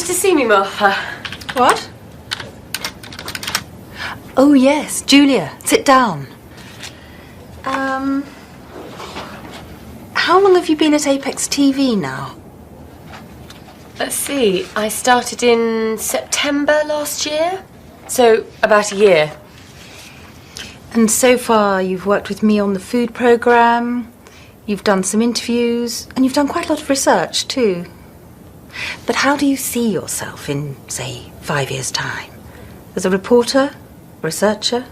to see me, Martha. What? Oh, yes, Julia, sit down. How long have you been at Apex TV now? Let's see, I started in September last year, so about a year. And so far you've worked with me on the food programme, you've done some interviews, and you've done quite a lot of research too. But how do you see yourself in, say, 5 years' time? As a reporter, a researcher,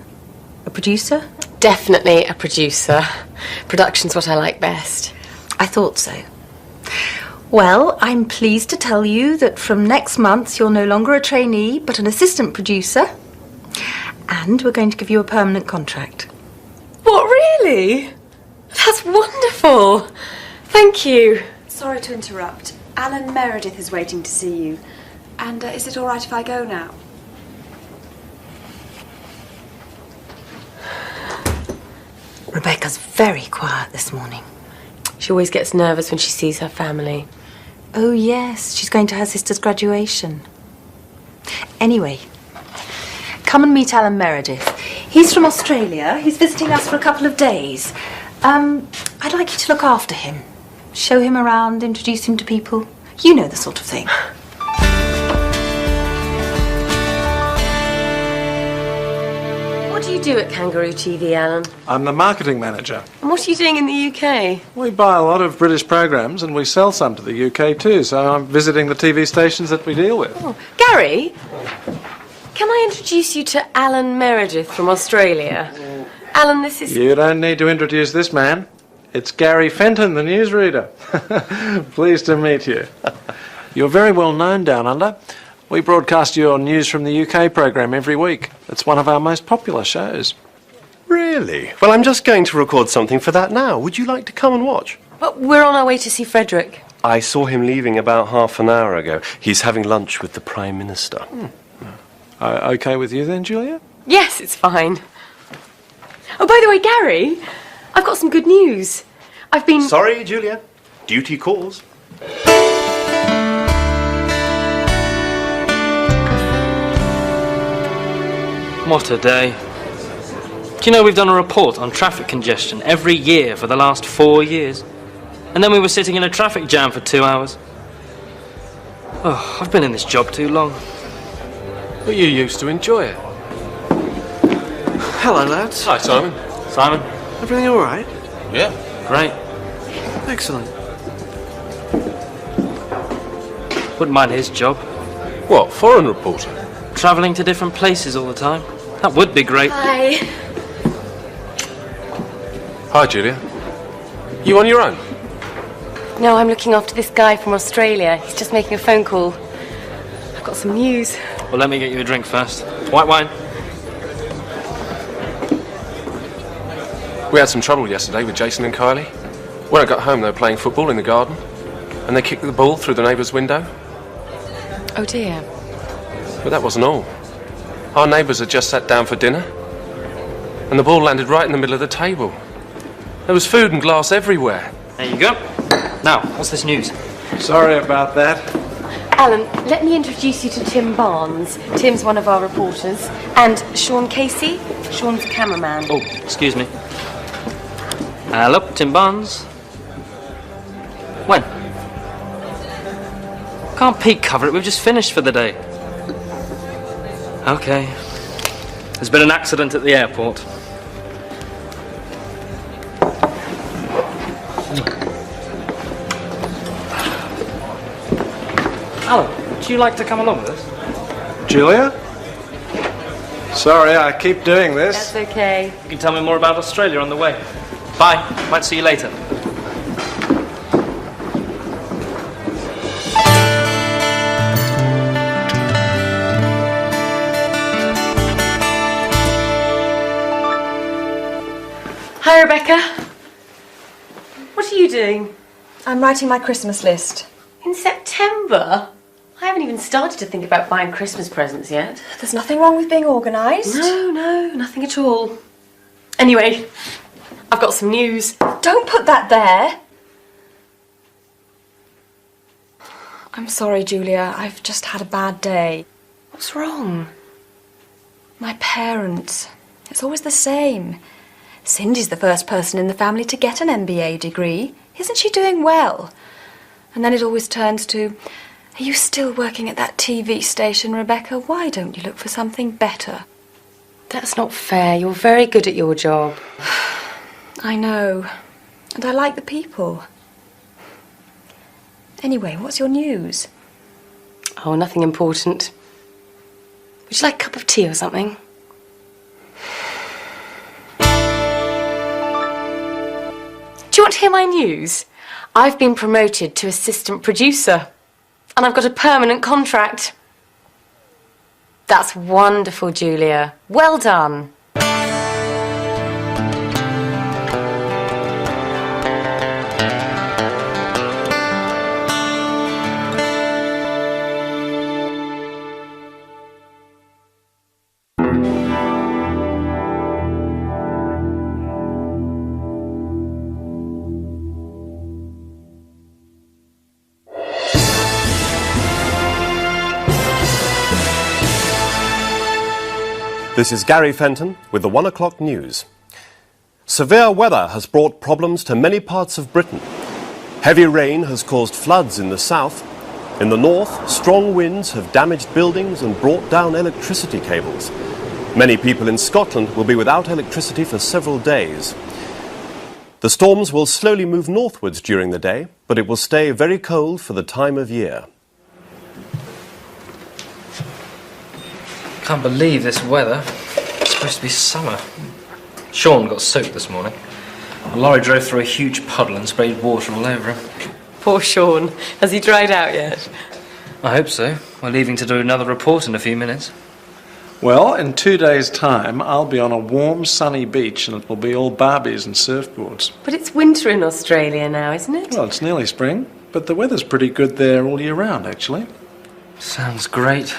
a producer? Definitely a producer. Production's what I like best. I thought so. Well, I'm pleased to tell you that from next month you're no longer a trainee, but an assistant producer. And we're going to give you a permanent contract. What, really? That's wonderful. Thank you. Sorry to interrupt. Alan Meredith is waiting to see you. And is it all right if I go now? Rebecca's very quiet this morning. She always gets nervous when she sees her family. Oh, yes, she's going to her sister's graduation. Anyway, come and meet Alan Meredith. He's from Australia. He's visiting us for a couple of days. I'd like you to look after him. Show him around, introduce him to people. You know the sort of thing. What do you do at Kangaroo TV, Alan? I'm the marketing manager. And what are you doing in the UK? We buy a lot of British programs and we sell some to the UK too, so I'm visiting the TV stations that we deal with. Oh, Gary, can I introduce you to Alan Meredith from Australia? Alan, this is... You don't need to introduce this man. It's Gary Fenton, the newsreader. Pleased to meet you. You're very well known down under. We broadcast your news from the UK program every week. It's one of our most popular shows. Really? Well, I'm just going to record something for that now. Would you like to come and watch? But we're on our way to see Frederick. I saw him leaving about half an hour ago. He's having lunch with the Prime Minister. Okay with you then, Julia? Yes, it's fine. Oh, by the way, Gary, I've got some good news. I've been... Sorry, Julia. Duty calls. What a day. Do you know we've done a report on traffic congestion every year for the last 4 years? And then we were sitting in a traffic jam for 2 hours. Oh, I've been in this job too long. But you used to enjoy it. Hello, lads. Hi, Simon. Simon? Everything all right? Yeah. Great. Excellent. Wouldn't mind his job. What, foreign reporter? Travelling to different places all the time. That would be great. Hi. Hi, Julia. You on your own? No, I'm looking after this guy from Australia. He's just making a phone call. I've got some news. Well, let me get you a drink first. White wine. We had some trouble yesterday with Jason and Kylie. When I got home, they were playing football in the garden, and they kicked the ball through the neighbour's window. Oh, dear. But that wasn't all. Our neighbours had just sat down for dinner, and the ball landed right in the middle of the table. There was food and glass everywhere. There you go. Now, what's this news? Sorry about that. Alan, let me introduce you to Tim Barnes. Tim's one of our reporters. And Sean Casey. Sean's the cameraman. Oh, excuse me. Hello, Tim Barnes. When? Can't Pete cover it? We've just finished for the day. Okay. There's been an accident at the airport. Alan, would you like to come along with us? Julia? Sorry, I keep doing this. That's okay. You can tell me more about Australia on the way. Bye. Might see you later. Hi, Rebecca. What are you doing? I'm writing my Christmas list. In September? I haven't even started to think about buying Christmas presents yet. There's nothing wrong with being organised. No, nothing at all. Anyway, I've got some news. Don't put that there. I'm sorry, Julia. I've just had a bad day. What's wrong? My parents. It's always the same. Cindy's the first person in the family to get an MBA degree. Isn't she doing well? And then it always turns to, are you still working at that TV station, Rebecca? Why don't you look for something better? That's not fair. You're very good at your job. I know. And I like the people. Anyway, what's your news? Oh, nothing important. Would you like a cup of tea or something? Do you want to hear my news? I've been promoted to assistant producer. And I've got a permanent contract. That's wonderful, Julia. Well done. This is Gary Fenton with the 1 o'clock news. Severe weather has brought problems to many parts of Britain. Heavy rain has caused floods in the south. In the north, strong winds have damaged buildings and brought down electricity cables. Many people in Scotland will be without electricity for several days. The storms will slowly move northwards during the day, but it will stay very cold for the time of year. Can't believe this weather. It's supposed to be summer. Sean got soaked this morning. A lorry drove through a huge puddle and sprayed water all over him. Poor Sean. Has he dried out yet? I hope so. We're leaving to do another report in a few minutes. Well, in 2 days' time, I'll be on a warm, sunny beach and it will be all Barbies and surfboards. But it's winter in Australia now, isn't it? Well, it's nearly spring, but the weather's pretty good there all year round, actually. Sounds great.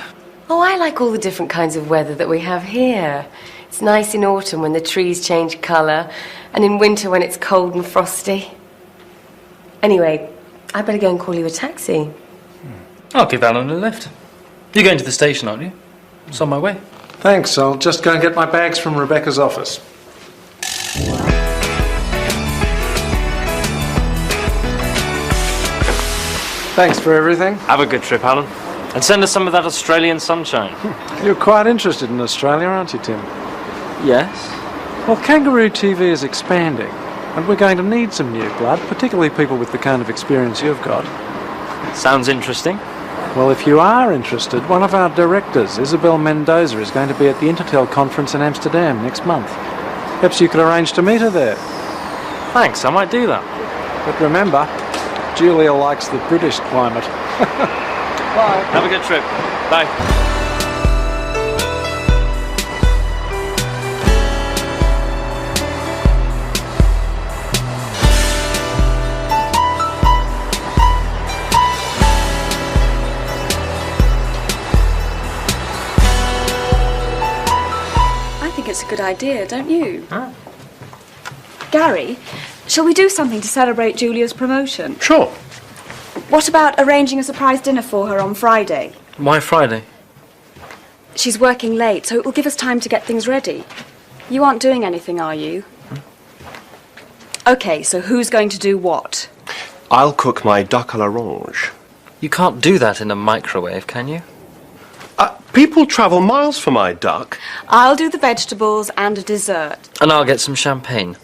Oh, I like all the different kinds of weather that we have here. It's nice in autumn when the trees change colour, and in winter when it's cold and frosty. Anyway, I better go and call you a taxi. I'll give Alan a lift. You're going to the station, aren't you? It's on my way. Thanks, I'll just go and get my bags from Rebecca's office. Thanks for everything. Have a good trip, Alan. And send us some of that Australian sunshine. You're quite interested in Australia, aren't you, Tim? Yes? Well, Kangaroo TV is expanding, and we're going to need some new blood, particularly people with the kind of experience you've got. Sounds interesting. Well, if you are interested, one of our directors, Isabel Mendoza, is going to be at the Intertel conference in Amsterdam next month. Perhaps you could arrange to meet her there. Thanks, I might do that. But remember, Julia likes the British climate. Bye. Have a good trip. Bye. I think it's a good idea, don't you? Huh? Gary, shall we do something to celebrate Julia's promotion? Sure. What about arranging a surprise dinner for her on Friday? Why Friday? She's working late, so it will give us time to get things ready. You aren't doing anything, are you? OK, so who's going to do what? I'll cook my duck à l'orange. You can't do that in a microwave, can you? People travel miles for my duck. I'll do the vegetables and a dessert. And I'll get some champagne.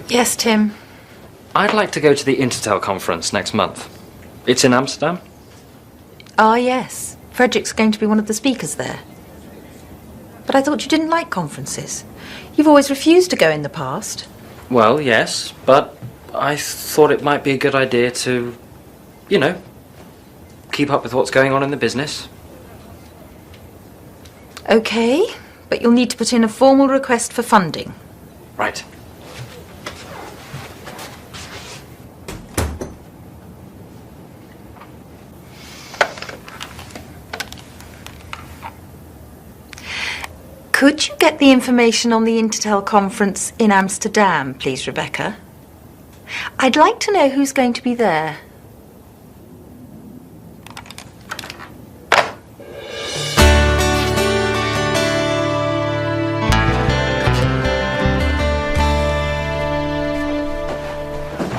Yes, Tim. I'd like to go to the Intertel conference next month. It's in Amsterdam. Ah, yes. Frederick's going to be one of the speakers there. But I thought you didn't like conferences. You've always refused to go in the past. Well, yes, but I thought it might be a good idea to, you know, keep up with what's going on in the business. OK, but you'll need to put in a formal request for funding. Right. Could you get the information on the Intertel conference in Amsterdam, please, Rebecca? I'd like to know who's going to be there.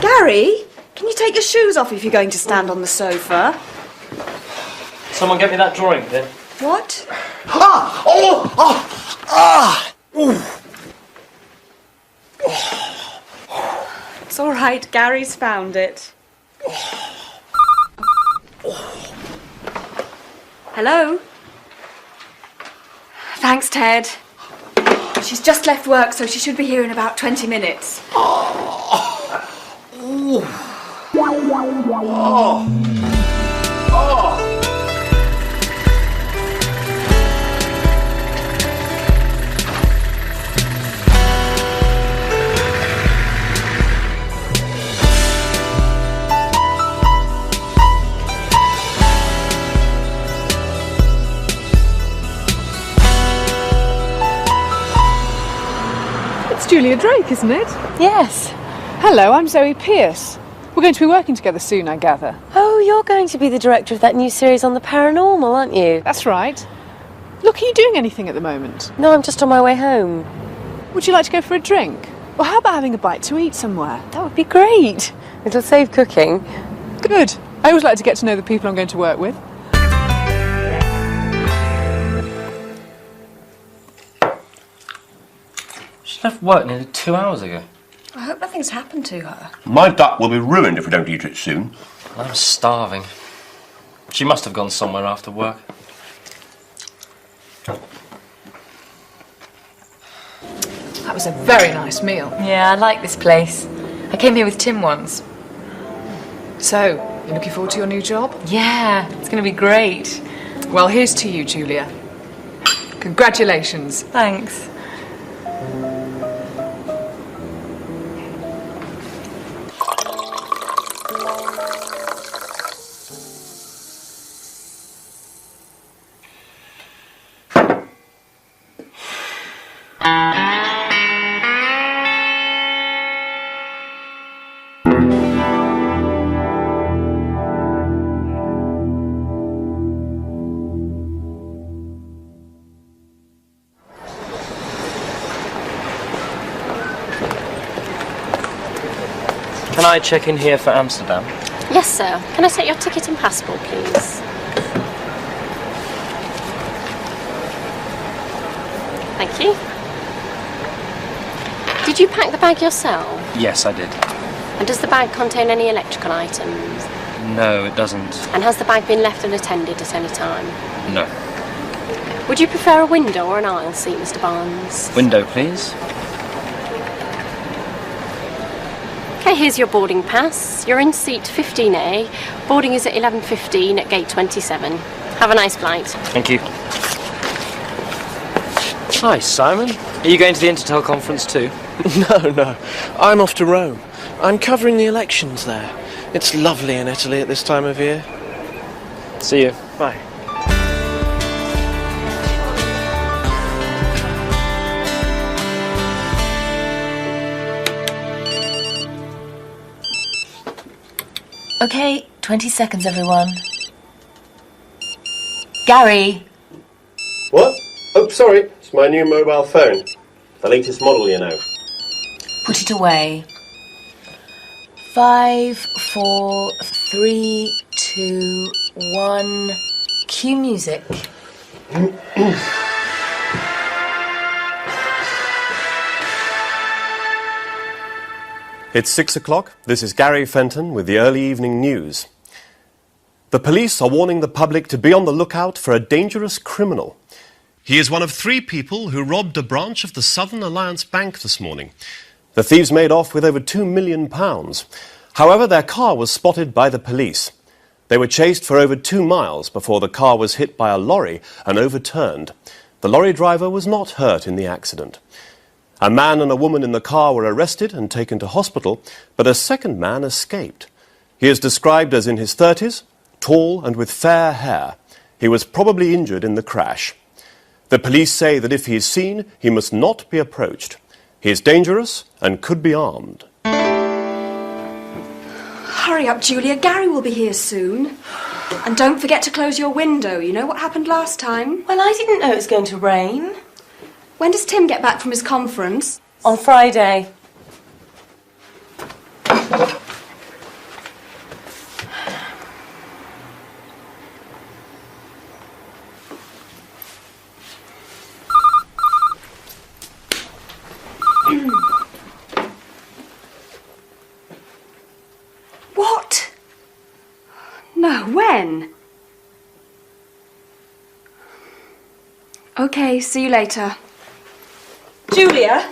Gary, can you take your shoes off if you're going to stand on the sofa? Someone get me that drawing, then. What? Ah! Oh! Oh! Ah! Ooh. It's all right, Gary's found it. Hello? Thanks, Ted. She's just left work, so she should be here in about 20 minutes. Ooh. Oh. Oh. It's Julia Drake, isn't it? Yes. Hello, I'm Zoe Pierce. We're going to be working together soon, I gather. Oh, you're going to be the director of that new series on the paranormal, aren't you? That's right. Look, are you doing anything at the moment? No, I'm just on my way home. Would you like to go for a drink? Or how about having a bite to eat somewhere? That would be great. It'll save cooking. Good. I always like to get to know the people I'm going to work with. She left work nearly 2 hours ago. I hope nothing's happened to her. My duck will be ruined if we don't eat it soon. I'm starving. She must have gone somewhere after work. That was a very nice meal. Yeah, I like this place. I came here with Tim once. So, you looking forward to your new job? Yeah, it's going to be great. Well, here's to you, Julia. Congratulations. Thanks. Can I check in here for Amsterdam? Yes, sir. Can I take your ticket and passport, please? Thank you. Did you pack the bag yourself? Yes, I did. And does the bag contain any electrical items? No, it doesn't. And has the bag been left unattended at any time? No. Would you prefer a window or an aisle seat, Mr. Barnes? Window, please. Okay, here's your boarding pass. You're in seat 15A. Boarding is at 11:15 at gate 27. Have a nice flight. Thank you. Hi, Simon. Are you going to the Intertel conference too? No. I'm off to Rome. I'm covering the elections there. It's lovely in Italy at this time of year. See you. Bye. Okay, 20 seconds, everyone. Gary! What? Oh, sorry. It's my new mobile phone. The latest model, you know. Put it away. 5, 4, 3, 2, 1. Cue music. It's 6 o'clock. This is Gary Fenton with the early evening news. The police are warning the public to be on the lookout for a dangerous criminal. He is one of 3 people who robbed a branch of the Southern Alliance Bank this morning. The thieves made off with over £2 million. However, their car was spotted by the police. They were chased for over 2 miles before the car was hit by a lorry and overturned. The lorry driver was not hurt in the accident. A man and a woman in the car were arrested and taken to hospital, but a second man escaped. He is described as in his 30s, tall and with fair hair. He was probably injured in the crash. The police say that if he is seen, he must not be approached. He is dangerous and could be armed. Hurry up, Julia. Gary will be here soon. And don't forget to close your window. You know what happened last time? Well, I didn't know it was going to rain. When does Tim get back from his conference? On Friday. What? No, when? Okay, see you later. Julia,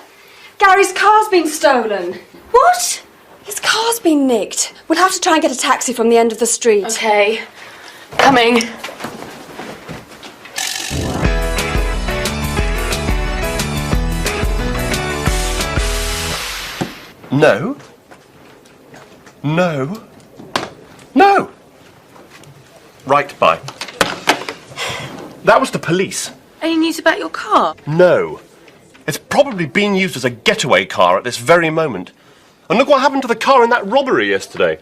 Gary's car's been stolen. What? His car's been nicked. We'll have to try and get a taxi from the end of the street. Okay. Coming. No. No. No! Right, bye. That was the police. Any news about your car? No. It's probably being used as a getaway car at this very moment. And look what happened to the car in that robbery yesterday.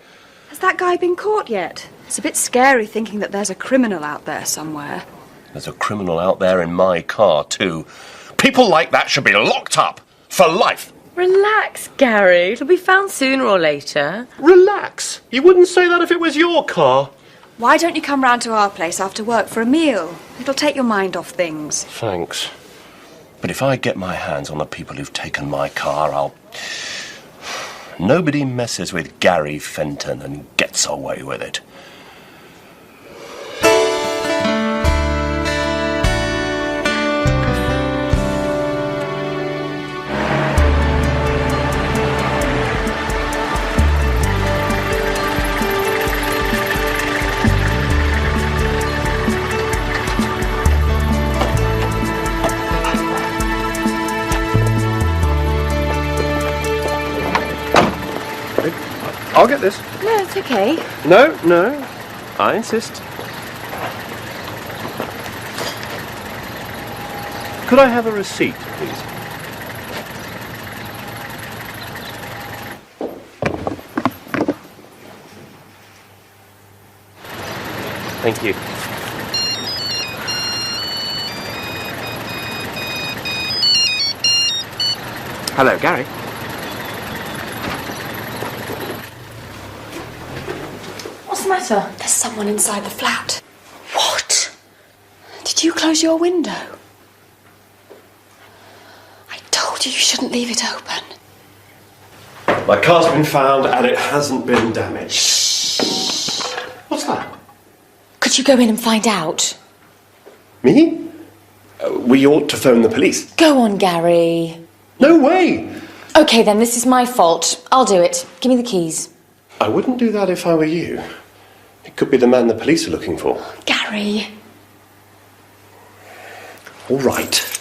Has that guy been caught yet? It's a bit scary thinking that there's a criminal out there somewhere. There's a criminal out there in my car, too. People like that should be locked up for life. Relax, Gary. It'll be found sooner or later. Relax? You wouldn't say that if it was your car. Why don't you come round to our place after work for a meal? It'll take your mind off things. Thanks. But if I get my hands on the people who've taken my car, I'll... Nobody messes with Gary Fenton and gets away with it. I'll get this. No, it's okay. No, no. I insist. Could I have a receipt, please? Thank you. Hello, Gary. What's the matter? There's someone inside the flat. What? Did you close your window? I told you shouldn't leave it open. My car's been found and it hasn't been damaged. Shh. What's that? Could you go in and find out? Me? We ought to phone the police. Go on, Gary. No way! Okay, then, this is my fault. I'll do it. Give me the keys. I wouldn't do that if I were you. It could be the man the police are looking for. Gary. All right.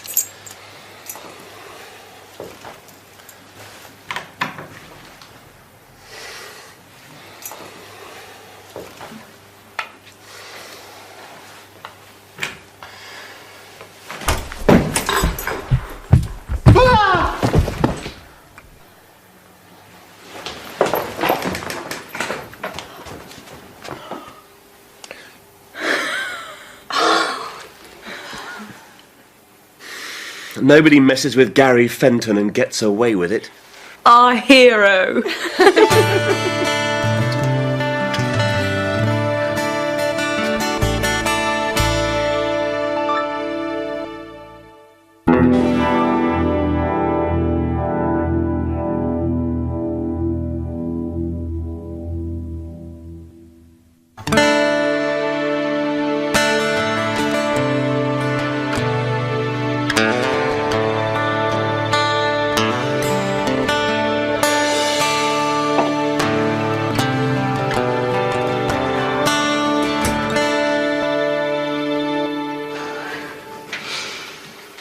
Nobody messes with Gary Fenton and gets away with it. Our hero.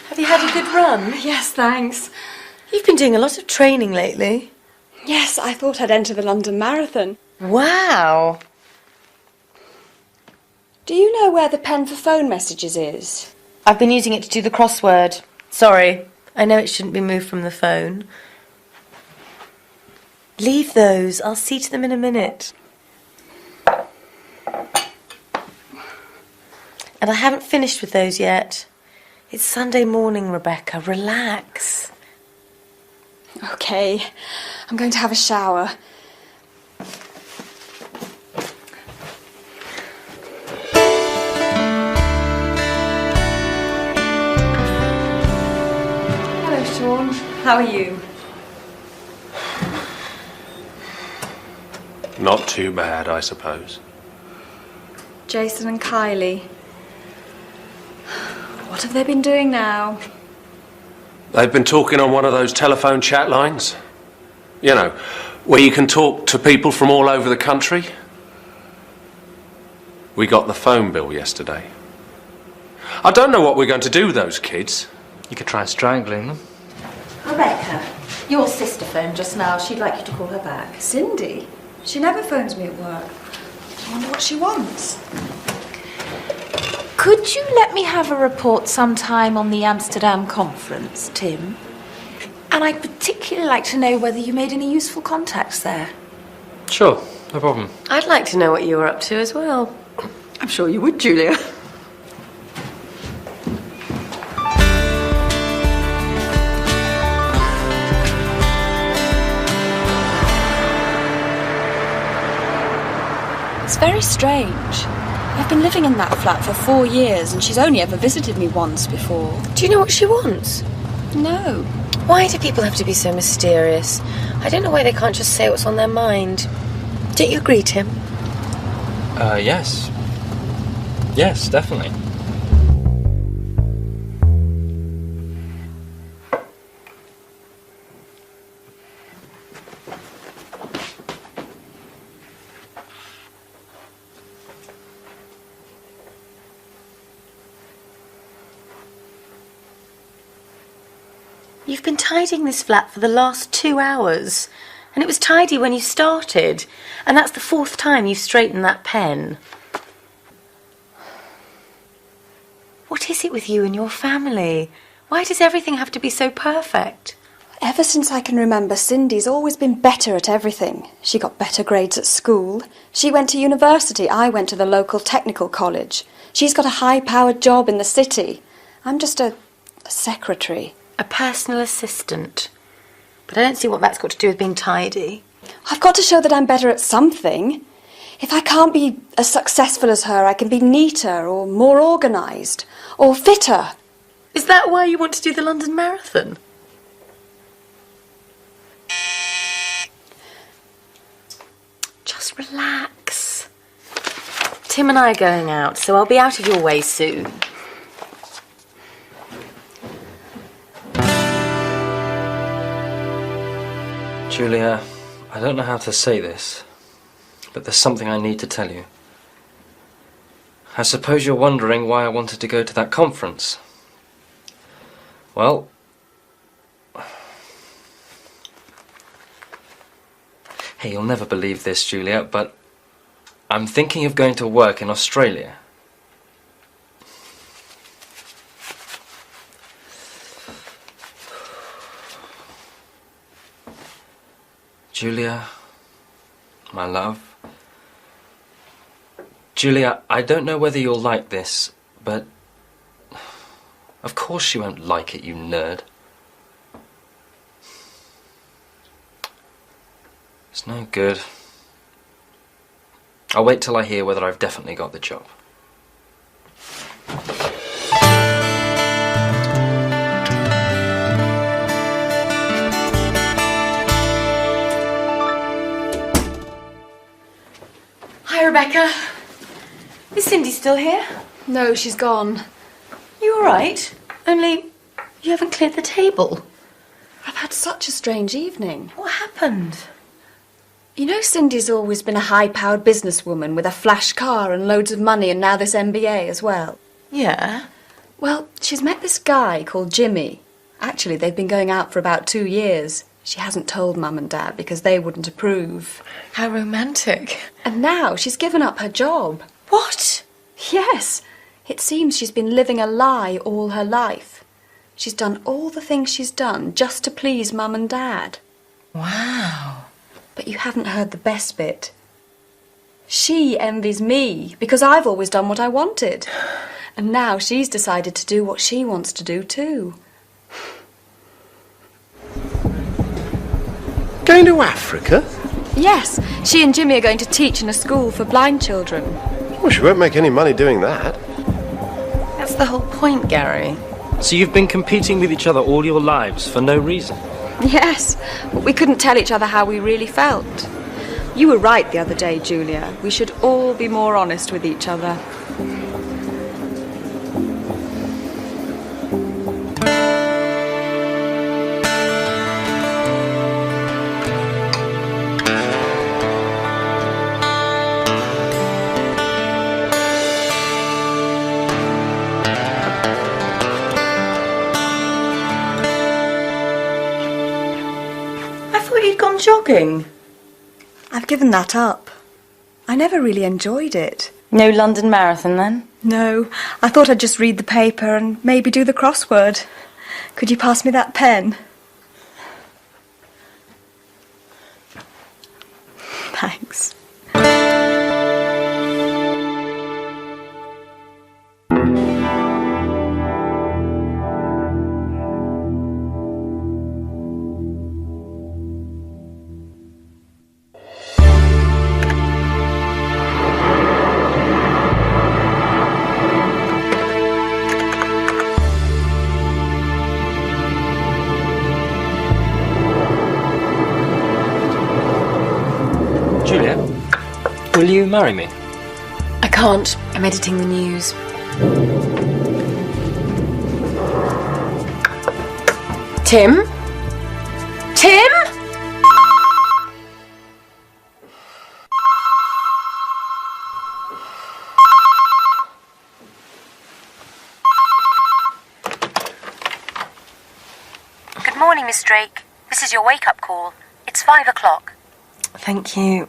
Have you had a good run? Yes, thanks. You've been doing a lot of training lately. Yes, I thought I'd enter the London Marathon. Wow. Do you know where the pen for phone messages is? I've been using it to do the crossword. Sorry, I know it shouldn't be moved from the phone. Leave those. I'll see to them in a minute. And I haven't finished with those yet. It's Sunday morning, Rebecca. Relax. OK, I'm going to have a shower. Hello, Sean. How are you? Not too bad, I suppose. Jason and Kylie. What have they been doing now? They've been talking on one of those telephone chat lines. You know, where you can talk to people from all over the country. We got the phone bill yesterday. I don't know what we're going to do with those kids. You could try strangling them. Rebecca, your sister phoned just now. She'd like you to call her back. Cindy? She never phones me at work. I wonder what she wants. Could you let me have a report sometime on the Amsterdam conference, Tim? And I'd particularly like to know whether you made any useful contacts there. Sure, no problem. I'd like to know what you were up to as well. I'm sure you would, Julia. It's very strange. I've been living in that flat for 4 years and she's only ever visited me once before. Do you know what she wants? No. Why do people have to be so mysterious? I don't know why they can't just say what's on their mind. Don't you agree, Tim? Yes. Yes, definitely. You've been tidying this flat for the last 2 hours. And it was tidy when you started. And that's the 4th time you've straightened that pen. What is it with you and your family? Why does everything have to be so perfect? Ever since I can remember, Cindy's always been better at everything. She got better grades at school. She went to university. I went to the local technical college. She's got a high-powered job in the city. I'm just a secretary. A personal assistant. But I don't see what that's got to do with being tidy. I've got to show that I'm better at something. If I can't be as successful as her, I can be neater or more organised or fitter. Is that why you want to do the London Marathon? Just relax. Tim and I are going out, so I'll be out of your way soon. Julia, I don't know how to say this, but there's something I need to tell you. I suppose you're wondering why I wanted to go to that conference. Well, hey, you'll never believe this, Julia, but I'm thinking of going to work in Australia. Julia, my love. Julia, I don't know whether you'll like this, but of course you won't like it, you nerd. It's no good. I'll wait till I hear whether I've definitely got the job. Hi, Rebecca. Is Cindy still here? No, she's gone. You all right? Only you haven't cleared the table. I've had such a strange evening. What happened? You know, Cindy's always been a high-powered businesswoman with a flash car and loads of money and now this MBA as well. Yeah? Well, she's met this guy called Jimmy. Actually, they've been going out for about 2 years. She hasn't told Mum and Dad because they wouldn't approve. How romantic. And now she's given up her job. What? Yes. It seems she's been living a lie all her life. She's done all the things she's done just to please Mum and Dad. Wow. But you haven't heard the best bit. She envies me because I've always done what I wanted. And now she's decided to do what she wants to do too. Going to Africa? Yes, she and Jimmy are going to teach in a school for blind children. Well, she won't make any money doing that. That's the whole point, Gary. So you've been competing with each other all your lives for no reason? Yes, but we couldn't tell each other how we really felt. You were right the other day, Julia. We should all be more honest with each other. I thought you'd gone jogging. I've given that up. I never really enjoyed it. No London Marathon, then? No, I thought I'd just read the paper and maybe do the crossword. Could you pass me that pen? Thanks. Julia, will you marry me? I can't. I'm editing the news. Tim? Tim? Good morning, Miss Drake. This is your wake-up call. It's 5 o'clock. Thank you.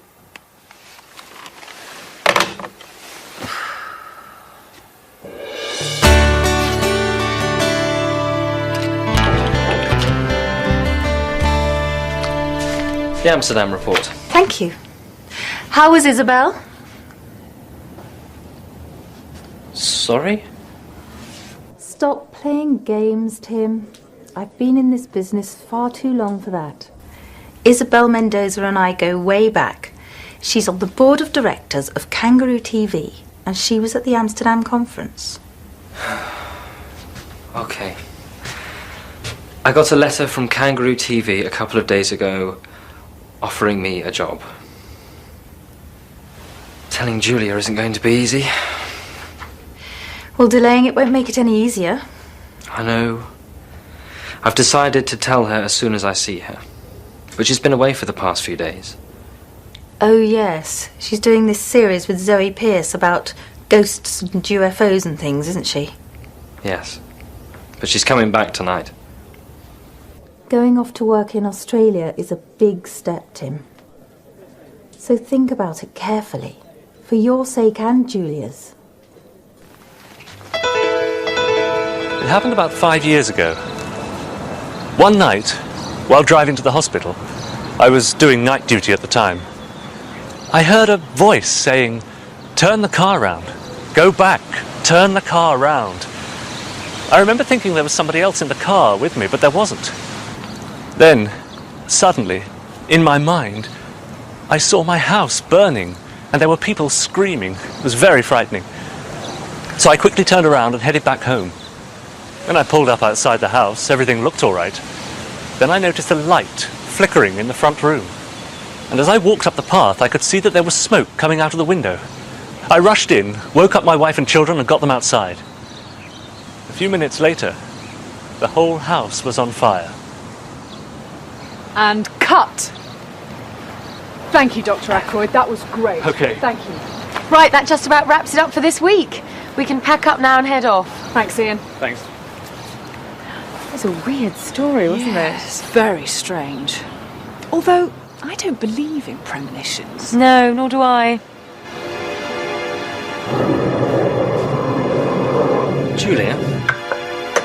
The Amsterdam report. Thank you. How was Isabel? Sorry? Stop playing games, Tim. I've been in this business far too long for that. Isabel Mendoza and I go way back. She's on the board of directors of Kangaroo TV, and she was at the Amsterdam conference. Okay. I got a letter from Kangaroo TV a couple of days ago offering me a job. Telling Julia isn't going to be easy. Well, delaying it won't make it any easier. I know. I've decided to tell her as soon as I see her. But she's been away for the past few days. Oh, yes. She's doing this series with Zoe Pearce about ghosts and UFOs and things, isn't she? Yes. But she's coming back tonight. Going off to work in Australia is a big step, Tim. So think about it carefully, for your sake and Julia's. It happened about 5 years ago. One night, while driving to the hospital, I was doing night duty at the time, I heard a voice saying, "Turn the car round. Go back. Turn the car round." I remember thinking there was somebody else in the car with me, but there wasn't. Then, suddenly, in my mind, I saw my house burning, and there were people screaming. It was very frightening. So I quickly turned around and headed back home. When I pulled up outside the house, everything looked all right. Then I noticed a light flickering in the front room. And as I walked up the path, I could see that there was smoke coming out of the window. I rushed in, woke up my wife and children, and got them outside. A few minutes later, the whole house was on fire. And cut. Thank you, Dr. Ackroyd. That was great. Okay. Thank you. Right, that just about wraps it up for this week. We can pack up now and head off. Thanks, Ian. Thanks. It was a weird story, wasn't it? Yes, very strange. Although, I don't believe in premonitions. No, nor do I. Julia,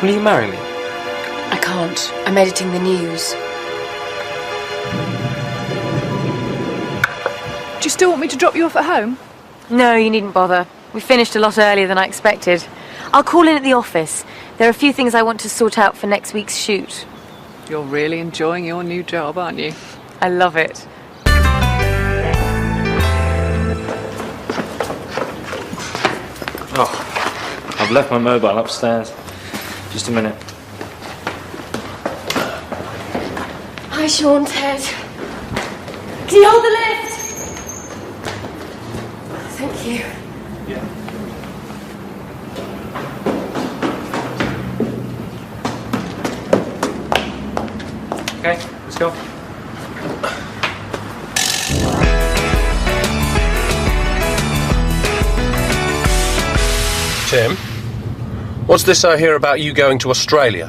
will you marry me? I can't. I'm editing the news. Do you still want me to drop you off at home? No, you needn't bother. We finished a lot earlier than I expected. I'll call in at the office. There are a few things I want to sort out for next week's shoot. You're really enjoying your new job, aren't you? I love it. Oh, I've left my mobile upstairs. Just a minute. Hi, Sean, Ted. Can you hold the lift? Thank you. Yeah. Okay, let's go. Tim, what's this I hear about you going to Australia?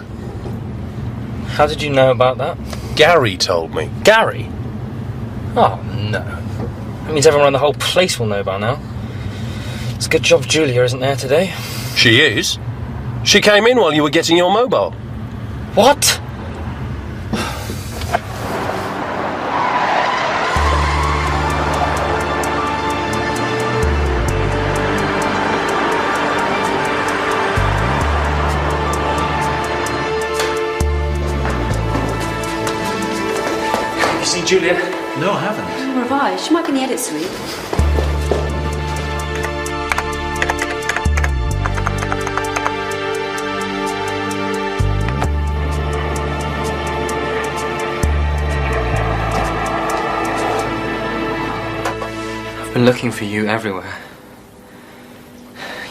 How did you know about that? Gary told me. Gary? Oh, no. That means everyone around the whole place will know by now. It's a good job Julia isn't there today. She is. She came in while you were getting your mobile. What? You see Julia? No, I haven't. Revised. She might be in the edit suite. I've been looking for you everywhere.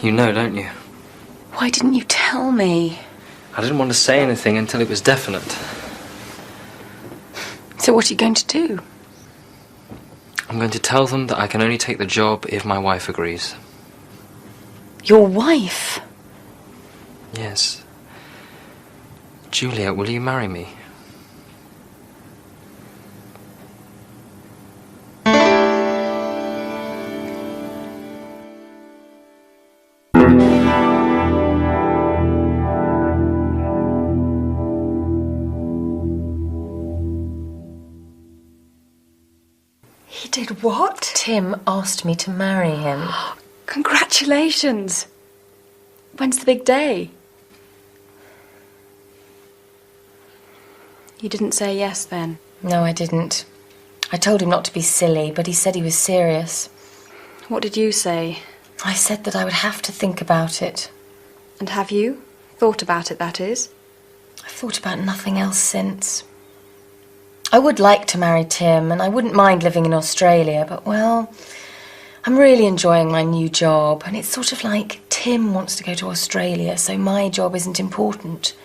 You know, don't you? Why didn't you tell me? I didn't want to say anything until it was definite. So what are you going to do? I'm going to tell them that I can only take the job if my wife agrees. Your wife? Yes. Julia, will you marry me? He did what? Tim asked me to marry him. Congratulations. When's the big day? You didn't say yes then? No, I didn't. I told him not to be silly, but he said he was serious. What did you say? I said that I would have to think about it. And have you? Thought about it, that is? I've thought about nothing else since. I would like to marry Tim, and I wouldn't mind living in Australia, but, well, I'm really enjoying my new job, and it's sort of like Tim wants to go to Australia, so my job isn't important.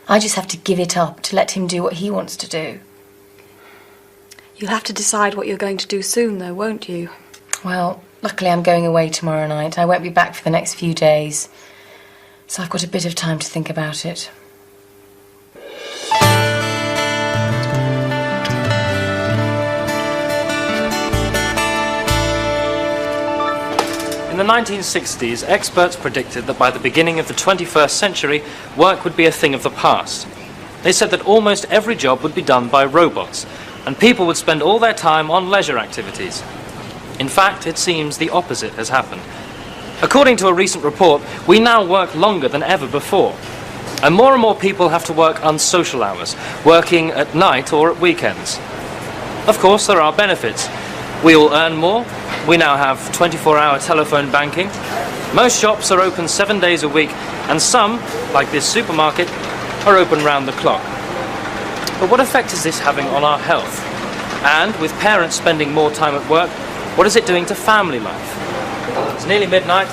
I just have to give it up to let him do what he wants to do. You'll have to decide what you're going to do soon, though, won't you? Well, luckily I'm going away tomorrow night. I won't be back for the next few days, so I've got a bit of time to think about it. In the 1960s, experts predicted that by the beginning of the 21st century, work would be a thing of the past. They said that almost every job would be done by robots, and people would spend all their time on leisure activities. In fact, it seems the opposite has happened. According to a recent report, we now work longer than ever before. And more people have to work unsocial hours, working at night or at weekends. Of course, there are benefits. We all earn more. We now have 24-hour telephone banking. Most shops are open 7 days a week, and some, like this supermarket, are open round the clock. But what effect is this having on our health? And with parents spending more time at work, what is it doing to family life? It's nearly midnight,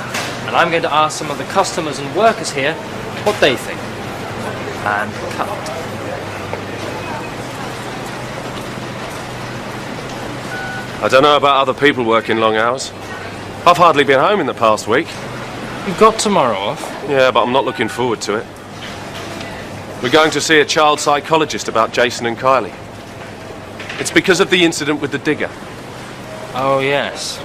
and I'm going to ask some of the customers and workers here what they think. And cut. I don't know about other people working long hours. I've hardly been home in the past week. You've got tomorrow off? Yeah, but I'm not looking forward to it. We're going to see a child psychologist about Jason and Kylie. It's because of the incident with the digger. Oh, yes.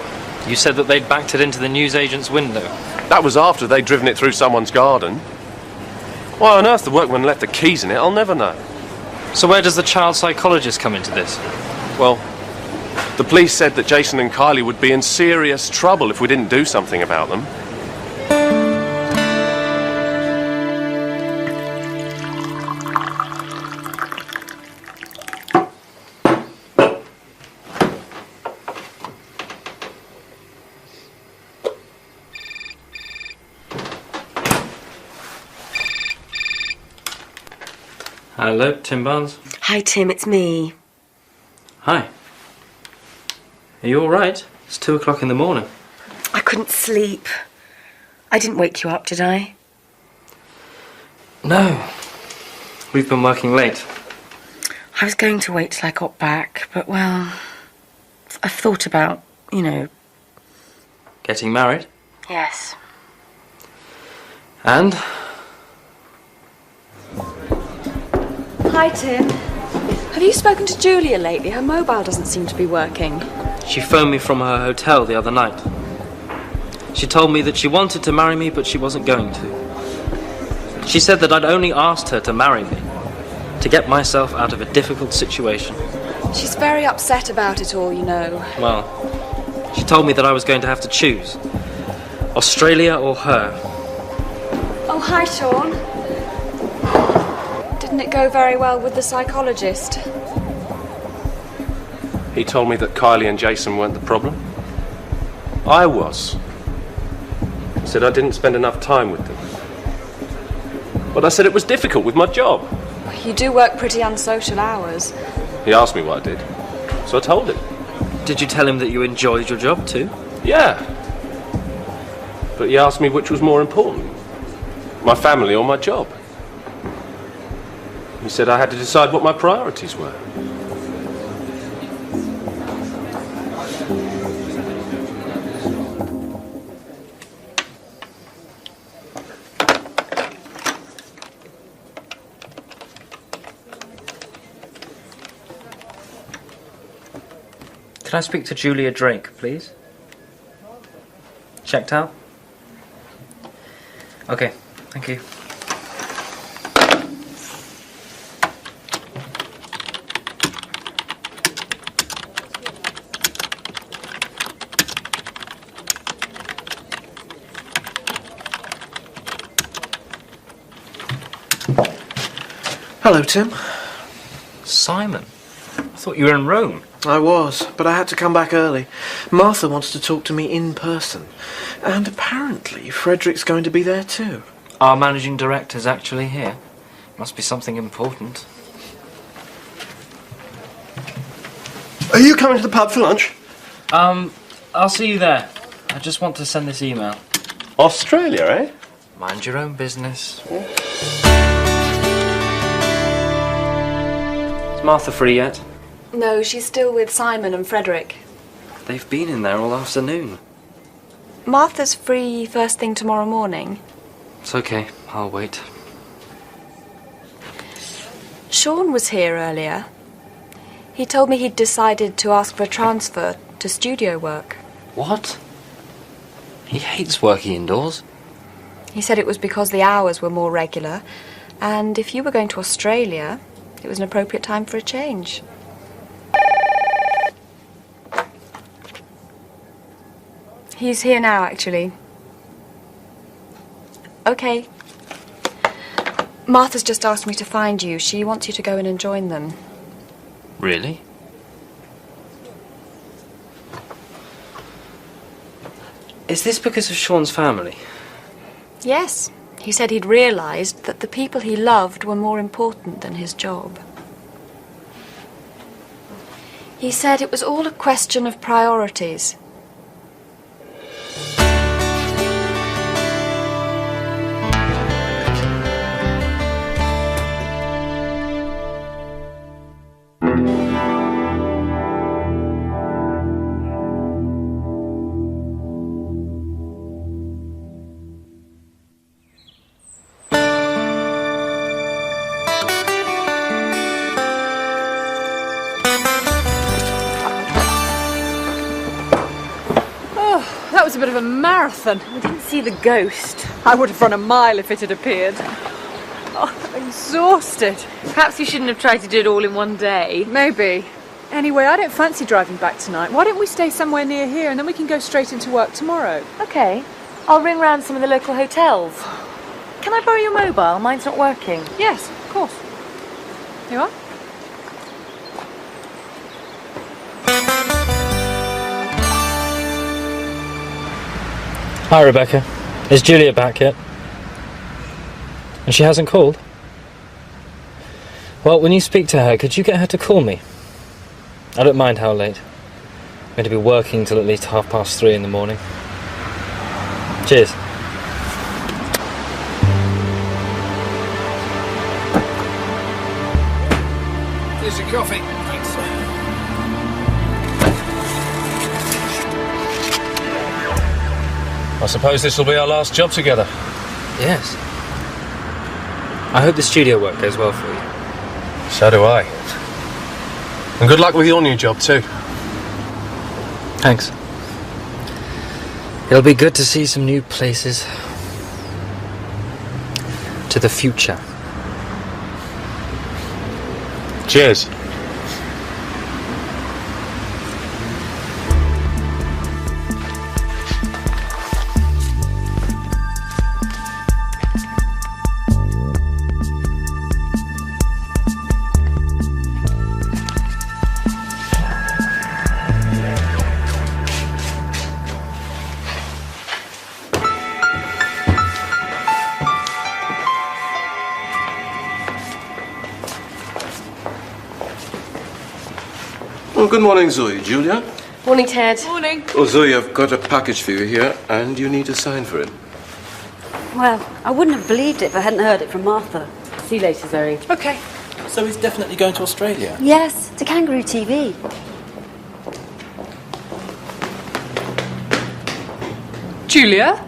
You said that they'd backed it into the newsagent's window. That was after they'd driven it through someone's garden. Why on earth the workman left the keys in it, I'll never know. So where does the child psychologist come into this? Well, the police said that Jason and Kylie would be in serious trouble if we didn't do something about them. Hello, Tim Barnes. Hi, Tim, it's me. Hi. Are you all right? It's 2 o'clock in the morning. I couldn't sleep. I didn't wake you up, did I? No. We've been working late. I was going to wait till I got back, but, well, I've thought about, you know... Getting married? Yes. And? Hi, Tim. Have you spoken to Julia lately? Her mobile doesn't seem to be working. She phoned me from her hotel the other night. She told me that she wanted to marry me, but she wasn't going to. She said that I'd only asked her to marry me, to get myself out of a difficult situation. She's very upset about it all, you know. Well, she told me that I was going to have to choose. Australia or her. Oh, hi, Sean. Didn't it go very well with the psychologist? He told me that Kylie and Jason weren't the problem. I was. He said I didn't spend enough time with them. But I said it was difficult with my job. You do work pretty unsocial hours. He asked me what I did, so I told him. Did you tell him that you enjoyed your job too? Yeah. But he asked me which was more important, my family or my job. He said I had to decide what my priorities were. Can I speak to Julia Drake, please? Checked out? Okay, thank you. Hello, Tim. Simon? I thought you were in Rome. I was, but I had to come back early. Martha wants to talk to me in person. And apparently Frederick's going to be there too. Our managing director's actually here. Must be something important. Are you coming to the pub for lunch? I'll see you there. I just want to send this email. Australia, eh? Mind your own business. Is Martha free yet? No, she's still with Simon and Frederick. They've been in there all afternoon. Martha's free first thing tomorrow morning. It's okay, I'll wait. Sean was here earlier. He told me he'd decided to ask for a transfer to studio work. What? He hates working indoors. He said it was because the hours were more regular, and if you were going to Australia, it was an appropriate time for a change. He's here now, actually. Okay. Martha's just asked me to find you. She wants you to go in and join them. Really? Is this because of Sean's family? Yes. He said he'd realised that the people he loved were more important than his job. He said it was all a question of priorities. a bit of a marathon. We didn't see the ghost. I would have run a mile if it had appeared. Oh, I'm exhausted. Perhaps you shouldn't have tried to do it all in one day. Maybe. Anyway, I don't fancy driving back tonight. Why don't we stay somewhere near here and then we can go straight into work tomorrow? OK. I'll ring round some of the local hotels. Can I borrow your mobile? Mine's not working. Yes, of course. You are? Hi, Rebecca. Is Julia back yet? And she hasn't called? Well, when you speak to her, could you get her to call me? I don't mind how late. I'm going to be working till at least 3:30 in the morning. Cheers. Here's your coffee. Thanks. I suppose this will be our last job together. Yes. I hope the studio work goes well for you. So do I. And good luck with your new job too. Thanks. It'll be good to see some new places. To the future. Cheers. Well, good morning, Zoe. Julia? Morning, Ted. Morning. Oh, Zoe, I've got a package for you here, and you need to sign for it. Well, I wouldn't have believed it if I hadn't heard it from Martha. See you later, Zoe. OK. So he's definitely going to Australia? Yes, to Kangaroo TV. Julia?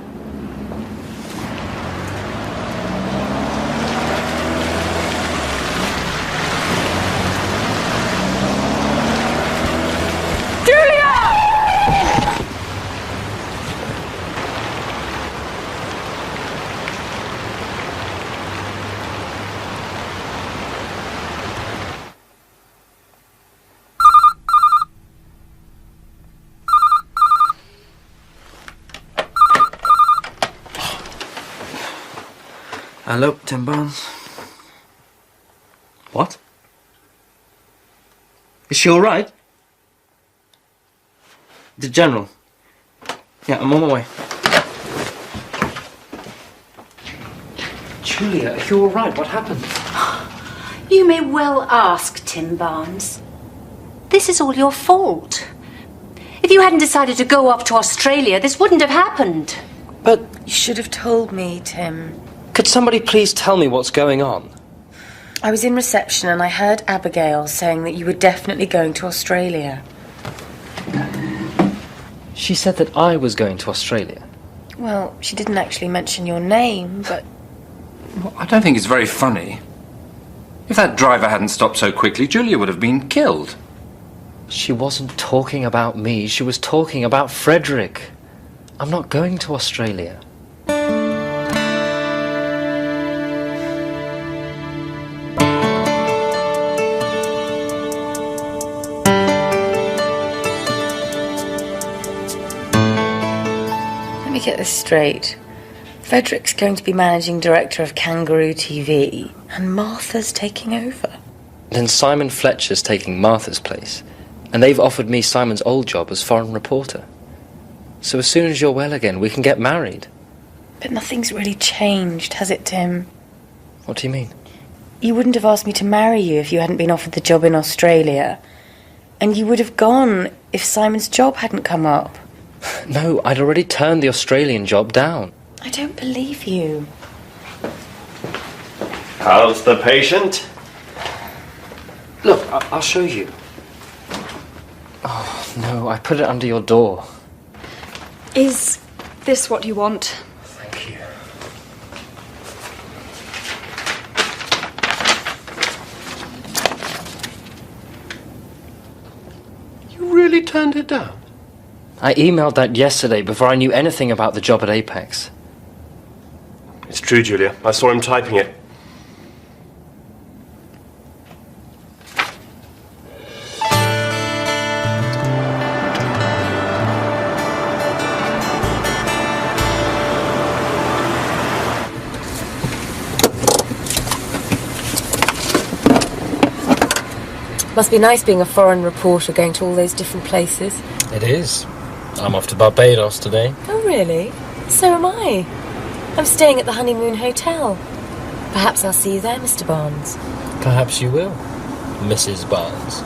Hello, Tim Barnes. What? Is she all right? The General. Yeah, I'm on my way. Julia, are you all right? What happened? You may well ask, Tim Barnes. This is all your fault. If you hadn't decided to go off to Australia, this wouldn't have happened. But you should have told me, Tim. Could somebody please tell me what's going on? I was in reception and I heard Abigail saying that you were definitely going to Australia. She said that I was going to Australia. Well, she didn't actually mention your name, but... Well, I don't think it's very funny. If that driver hadn't stopped so quickly, Julia would have been killed. She wasn't talking about me, she was talking about Frederick. I'm not going to Australia. Let me get this straight. Frederick's going to be managing director of Kangaroo TV, and Martha's taking over. Then Simon Fletcher's taking Martha's place, and they've offered me Simon's old job as foreign reporter. So as soon as you're well again, we can get married. But nothing's really changed, has it, Tim? What do you mean? You wouldn't have asked me to marry you if you hadn't been offered the job in Australia. And you would have gone if Simon's job hadn't come up. No, I'd already turned the Australian job down. I don't believe you. How's the patient? Look, I'll show you. Oh, no, I put it under your door. Is this what you want? Thank you. You really turned it down? I emailed that yesterday before I knew anything about the job at Apex. It's true, Julia. I saw him typing it. Must be nice being a foreign reporter going to all those different places. It is. I'm off to Barbados today. Oh, really? So am I. I'm staying at the Honeymoon Hotel. Perhaps I'll see you there, Mr. Barnes. Perhaps you will, Mrs. Barnes.